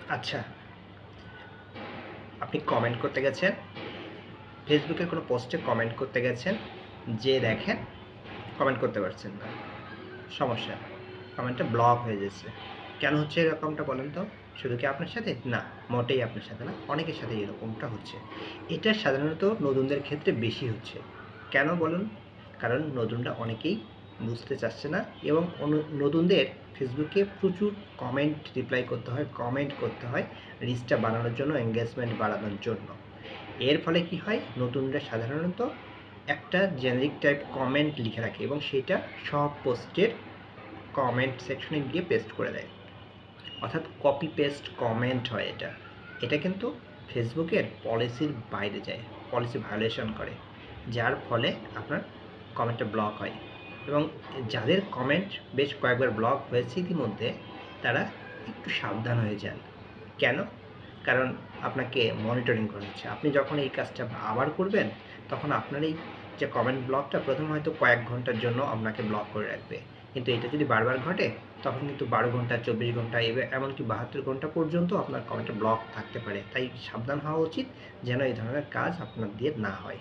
আচ্ছা, আপনি কমেন্ট করতে গেছেন, ফেসবুকের কোনো পোস্টে কমেন্ট করতে গেছেন, যেয়ে দেখেন কমেন্ট করতে পারছেন না। সমস্যা, কমেন্টটা ব্লক হয়ে যাচ্ছে। কেন হচ্ছে এরকমটা বলেন তো? শুধু কি আপনার সাথে? না, মোটেই আপনার সাথে না, অনেকের সাথে এরকমটা হচ্ছে। এটা সাধারণত নতুনদের ক্ষেত্রে বেশি হচ্ছে। কেন বলুন? কারণ নতুনরা অনেকেই বুঝতে চাচ্ছে না এবং নতুনদের ফেসবুকে প্রচুর কমেন্ট রিপ্লাই করতে হয়, কমেন্ট করতে হয় রিচটা বাড়ানোর জন্য, এনগেজমেন্ট বাড়ানোর জন্য। এর ফলে কি হয়? নতুনরা সাধারণত একটা জেনেরিক টাইপ কমেন্ট লিখে রাখে এবং সেটা সব পোস্টের কমেন্ট সেকশনে গিয়ে পেস্ট করে দেয়, অর্থাৎ কপি পেস্ট কমেন্ট হয় এটা। এটা কিন্তু ফেসবুকের পলিসির বাইরে যায়, পলিসি ভায়োলেশন করে, যার ফলে আপনার কমেন্টটা ব্লক হয়। এবং যাদের কমেন্ট বেশ কয়েকবার ব্লক হয়েছে ইতিমধ্যে, তারা একটু সাবধান হয়ে যান। কেন? কারণ আপনাকে মনিটরিং করা হচ্ছে। আপনি যখন এই কাজটা আবার করবেন, তখন আপনার এই যে কমেন্ট ব্লকটা প্রথম হয়তো কয়েক ঘন্টার জন্য আপনাকে ব্লক করে রাখবে, কিন্তু এটা যদি বারবার ঘটে, তখন কিন্তু 12 ঘন্টা, 24 ঘন্টা, এমনকি 72 ঘন্টা পর্যন্ত আপনার কমেন্টটা ব্লক থাকতে পারে। তাই সাবধান হওয়া উচিত যেন এই ধরনের কাজ আপনার দিয়ে না হয়।